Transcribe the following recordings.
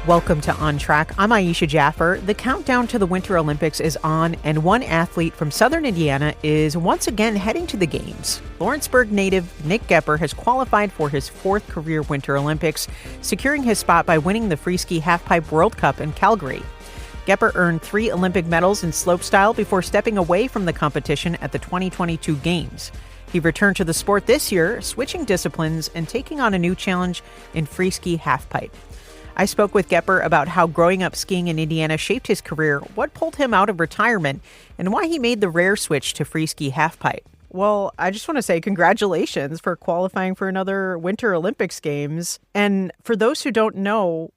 Welcome to On Track. I'm Ayisha Jaffer. The countdown to the Winter Olympics is on, and one athlete from Southern Indiana is once again heading to the Games. Lawrenceburg native Nick Goepper has qualified for his fourth career Winter Olympics, securing his spot by winning the freeski halfpipe World Cup in Calgary. Goepper earned 3 Olympic medals in slopestyle before stepping away from the competition at the 2022 Games. He returned to the sport this year, switching disciplines and taking on a new challenge in freeski halfpipe. I spoke with Goepper about how growing up skiing in Indiana shaped his career, what pulled him out of retirement, and why he made the rare switch to freeski halfpipe. Well, I just want to say congratulations for qualifying for another Winter Olympics Games. And for those who don't know,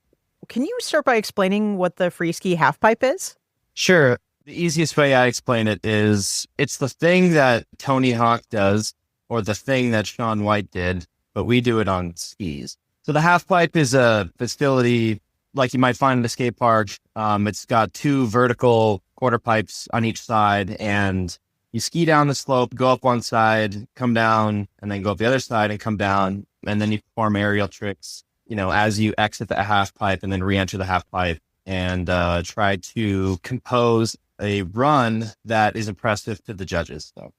can you start by explaining what the freeski halfpipe is? Sure. The easiest way I explain it is it's the thing that Tony Hawk does, or the thing that Shaun White did, but we do it on skis. So the halfpipe is a facility like you might find in a skate park. It's got 2 vertical quarter pipes on each side, and you ski down the slope, go up one side, come down, and then go up the other side and come down. And then you perform aerial tricks, as you exit the halfpipe and then re-enter the halfpipe and try to compose a run that is impressive to the judges. So.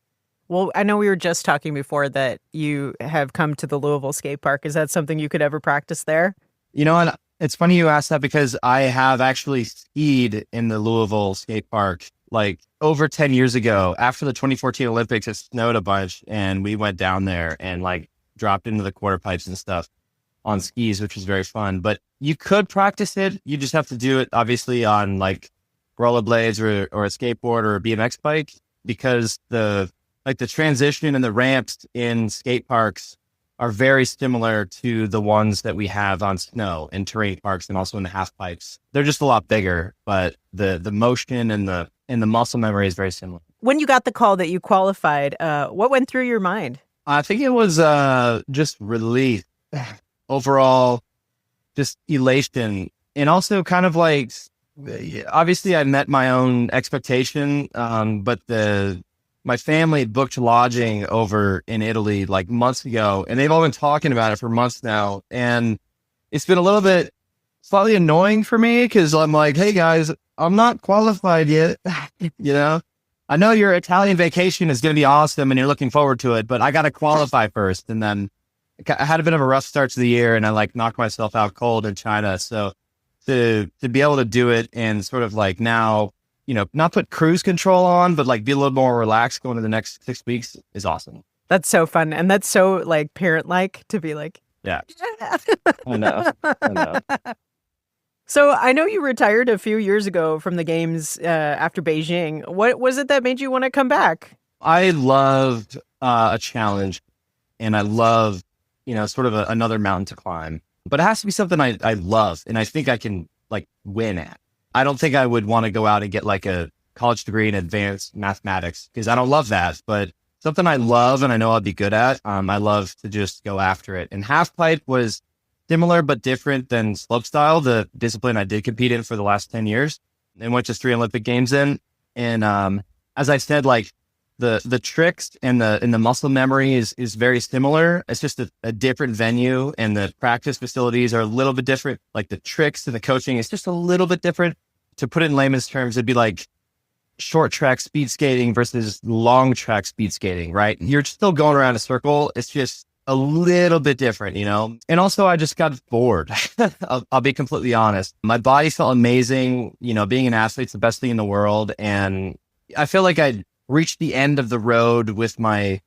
Well, I know we were just talking before that you have come to the Louisville skate park. Is that something you could ever practice there? And it's funny you asked that because I have actually skied in the Louisville skate park like over 10 years ago. After the 2014 Olympics, it snowed a bunch and we went down there and like dropped into the quarter pipes and stuff on skis, which was very fun. But you could practice it. You just have to do it obviously on like rollerblades or a skateboard or a BMX bike, because the transition and the ramps in skate parks are very similar to the ones that we have on snow in terrain parks and also in the half pipes. They're just a lot bigger, but the motion and the muscle memory is very similar. When you got the call that you qualified, what went through your mind? I think it was just relief, overall, just elation, and also kind of like, obviously I met my own expectation, but my family booked lodging over in Italy like months ago, and they've all been talking about it for months now. And it's been a little bit slightly annoying for me because I'm like, hey guys, I'm not qualified yet. I know your Italian vacation is going to be awesome and you're looking forward to it, but I got to qualify first. And then I had a bit of a rough start to the year and I like knocked myself out cold in China. So to be able to do it and sort of like now, not put cruise control on, but like be a little more relaxed going to the next 6 weeks is awesome. That's so fun. And that's so like parent-like to be like, yeah. I know. So I know you retired a few years ago from the Games after Beijing. What was it that made you want to come back? I loved a challenge, and I love, sort of another mountain to climb, but it has to be something I love and I think I can like win at. I don't think I would want to go out and get like a college degree in advanced mathematics because I don't love that, but something I love and I know I'll be good at. I love to just go after it. And halfpipe was similar but different than slopestyle, the discipline I did compete in for the last 10 years and went to 3 Olympic Games in. And as I said, like the tricks and the muscle memory is very similar. It's just a different venue, and the practice facilities are a little bit different. Like the tricks and the coaching is just a little bit different. To put it in layman's terms, it'd be like short track speed skating versus long track speed skating, right? You're still going around a circle. It's just a little bit different, And also I just got bored. I'll be completely honest. My body felt amazing. Being an athlete's the best thing in the world. And I feel like I reached the end of the road with my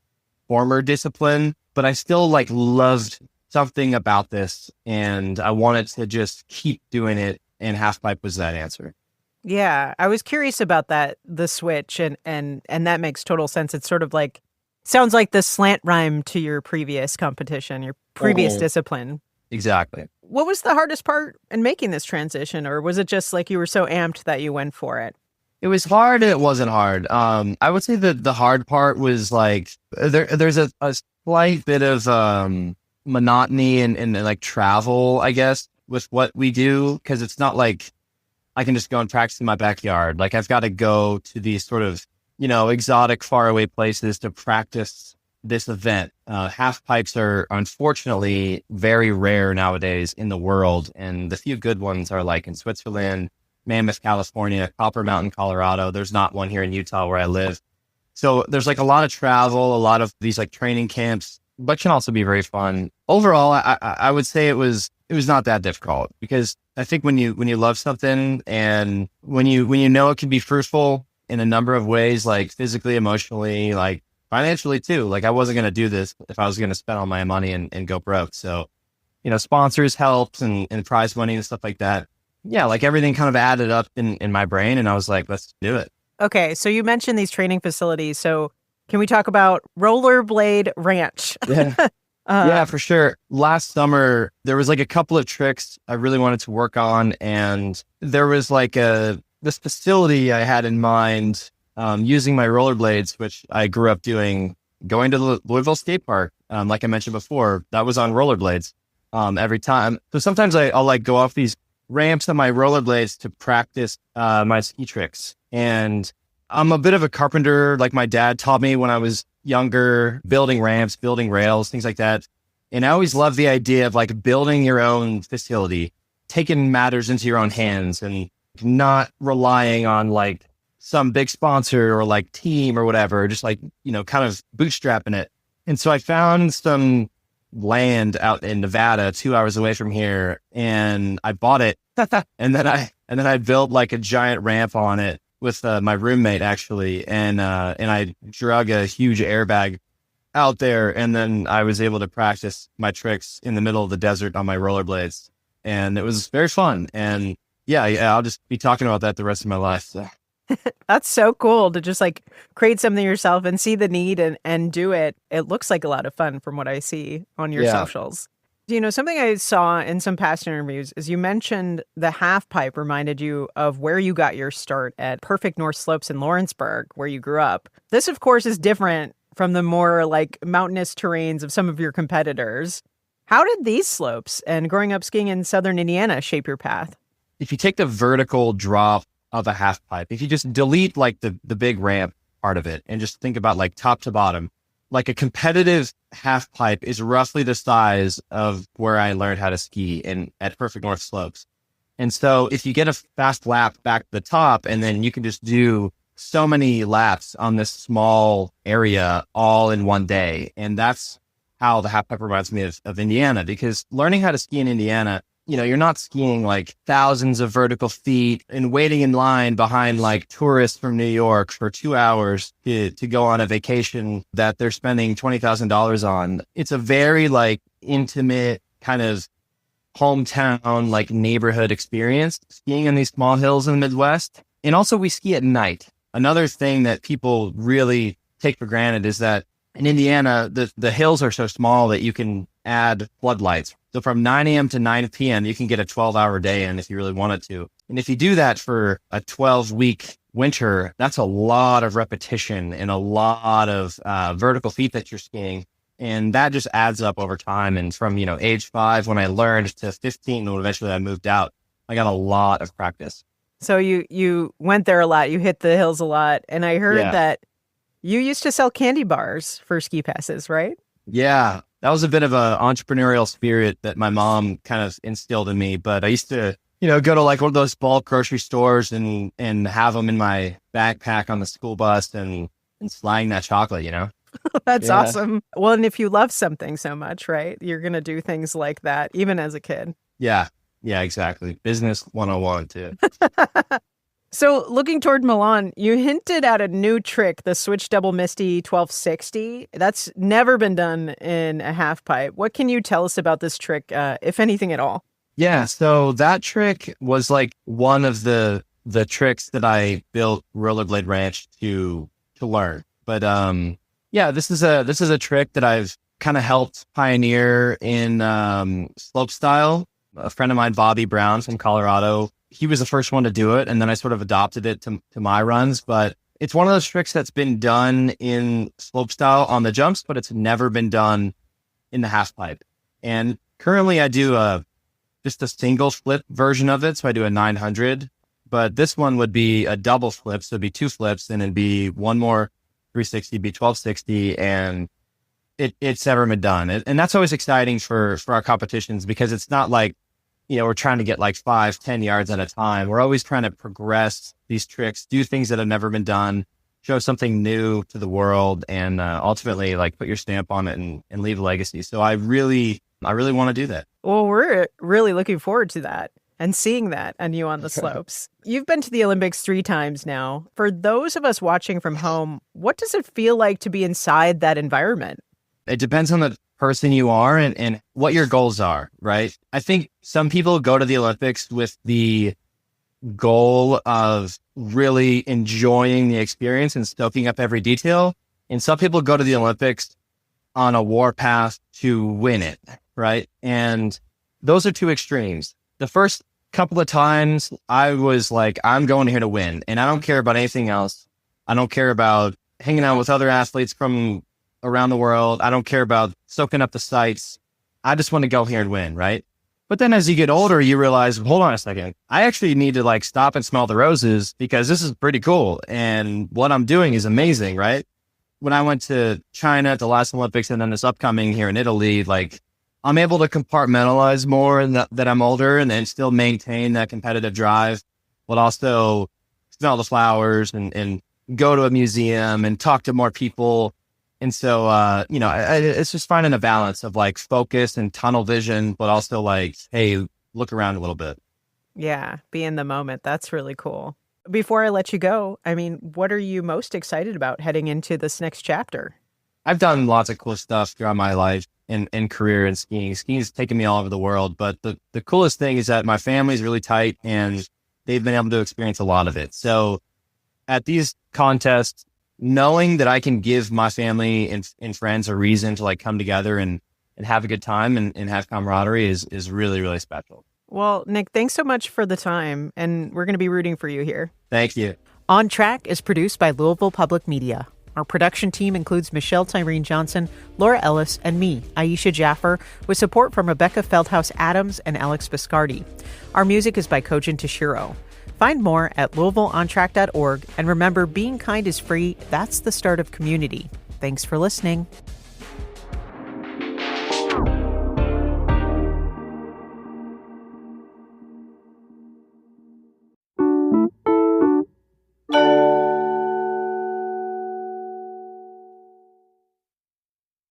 former discipline, but I still like loved something about this and I wanted to just keep doing it. And halfpipe was that answer. Yeah, I was curious about that, the switch, and that makes total sense. It's sort of like, sounds like the slant rhyme to your previous competition, your previous discipline. Exactly. What was the hardest part in making this transition, or was it just like you were so amped that you went for it? It was hard and it wasn't hard. I would say that the hard part was like, there's a slight bit of monotony and like travel, I guess, with what we do, because it's not like I can just go and practice in my backyard. Like I've got to go to these sort of, exotic, faraway places to practice this event. Half pipes are unfortunately very rare nowadays in the world. And the few good ones are like in Switzerland, Mammoth, California, Copper Mountain, Colorado. There's not one here in Utah where I live. So there's like a lot of travel, a lot of these like training camps, but can also be very fun. Overall, I would say it was not that difficult, because I think when you love something and when you know it can be fruitful in a number of ways, like physically, emotionally, like financially too. Like I wasn't going to do this if I was going to spend all my money and go broke. So, sponsors helped and prize money and stuff like that. Yeah, like everything kind of added up in my brain, and I was like, let's do it. Okay, so you mentioned these training facilities. So can we talk about Rollerblade Ranch? Yeah. Yeah, for sure. Last summer, there was like a couple of tricks I really wanted to work on. And there was like this facility I had in mind, using my rollerblades, which I grew up doing, going to the Louisville skate park. Like I mentioned before, that was on rollerblades every time. So sometimes I'll like go off these ramps on my rollerblades to practice my ski tricks. And I'm a bit of a carpenter. Like my dad taught me when I was younger, building ramps, building rails, things like that. And I always loved the idea of like building your own facility, taking matters into your own hands and not relying on like some big sponsor or like team or whatever, just like, kind of bootstrapping it. And so I found some land out in Nevada, 2 hours away from here, and I bought it. and then I built like a giant ramp on it with my roommate actually, and I drug a huge airbag out there, and then I was able to practice my tricks in the middle of the desert on my rollerblades, and it was very fun. And yeah, I'll just be talking about that the rest of my life. So. That's so cool to just like create something yourself and see the need and do it. It looks like a lot of fun from what I see on your socials. Something I saw in some past interviews is you mentioned the half pipe reminded you of where you got your start at Perfect North Slopes in Lawrenceburg, where you grew up. This, of course, is different from the more like mountainous terrains of some of your competitors. How did these slopes and growing up skiing in Southern Indiana shape your path? If you take the vertical drop of a half pipe, if you just delete like the big ramp part of it and just think about like top to bottom, like a competitive half pipe is roughly the size of where I learned how to ski at Perfect North Slopes. And so if you get a fast lap back to the top, and then you can just do so many laps on this small area all in one day. And that's how the half pipe reminds me of Indiana, because learning how to ski in Indiana, you're not skiing like thousands of vertical feet and waiting in line behind like tourists from New York for 2 hours to go on a vacation that they're spending $20,000 on. It's a very like intimate kind of hometown, like neighborhood experience skiing in these small hills in the Midwest. And also we ski at night. Another thing that people really take for granted is that in Indiana, the hills are so small that you can add floodlights. So from 9 a.m. to 9 p.m., you can get a 12-hour day in if you really wanted to. And if you do that for a 12-week winter, that's a lot of repetition and a lot of vertical feet that you're skiing. And that just adds up over time. And from, age 5 when I learned to 15 when eventually I moved out, I got a lot of practice. So you went there a lot. You hit the hills a lot. And I heard that you used to sell candy bars for ski passes, right? Yeah, that was a bit of an entrepreneurial spirit that my mom kind of instilled in me. But I used to, go to like one of those bulk grocery stores and have them in my backpack on the school bus and slang that chocolate, That's awesome. Well, and if you love something so much, right, you're going to do things like that, even as a kid. Yeah, exactly. Business 101 too. So looking toward Milan, you hinted at a new trick, the switch double misty 1260. That's never been done in a half pipe. What can you tell us about this trick, if anything at all? Yeah, so that trick was like one of the tricks that I built Rollerblade Ranch to learn. But this is a trick that I've kind of helped pioneer in slopestyle. A friend of mine, Bobby Brown from Colorado, he was the first one to do it, and then I sort of adopted it to my runs. But it's one of those tricks that's been done in slopestyle on the jumps, but it's never been done in the half pipe. And currently I do just a single flip version of it. So I do a 900, but this one would be a double flip. So it'd be 2 flips, and it'd be one more 360, be 1260. And it's ever been done. And that's always exciting for our competitions, because it's not like, we're trying to get like 5-10 yards at a time. We're always trying to progress these tricks, do things that have never been done, show something new to the world, and ultimately like put your stamp on it and leave a legacy. So I really want to do that. Well, we're really looking forward to that and seeing that and you on the slopes. You've been to the Olympics 3 times now. For those of us watching from home, what does it feel like to be inside that environment? It depends on the person you are and what your goals are, right? I think some people go to the Olympics with the goal of really enjoying the experience and soaking up every detail. And some people go to the Olympics on a warpath to win it, right? And those are two extremes. The first couple of times I was like, I'm going here to win, and I don't care about anything else. I don't care about hanging out with other athletes from around the world. I don't care about soaking up the sights. I just want to go here and win, right? But then as you get older, you realize, hold on a second, I actually need to like stop and smell the roses, because this is pretty cool. And what I'm doing is amazing, right? When I went to China at the last Olympics and then this upcoming here in Italy, like I'm able to compartmentalize more that I'm older and then still maintain that competitive drive, but also smell the flowers and go to a museum and talk to more people. And so, it's just finding a balance of like focus and tunnel vision, but also like, hey, look around a little bit. Yeah, be in the moment. That's really cool. Before I let you go, I mean, what are you most excited about heading into this next chapter? I've done lots of cool stuff throughout my life and career in skiing. Skiing's taken me all over the world, but the coolest thing is that my family's really tight and they've been able to experience a lot of it. So at these contests, knowing that I can give my family and friends a reason to like come together and have a good time and have camaraderie is really, really special. Well, Nick, thanks so much for the time, and we're going to be rooting for you here. Thank you. On Track is produced by Louisville Public Media. Our production team includes Michelle Tyreen Johnson, Laura Ellis, and me, Ayisha Jaffer, with support from Rebecca Feldhouse-Adams and Alex Biscardi. Our music is by Kojin Toshiro. Find more at LouisvilleOnTrack.org, and remember, being kind is free. That's the start of community. Thanks for listening.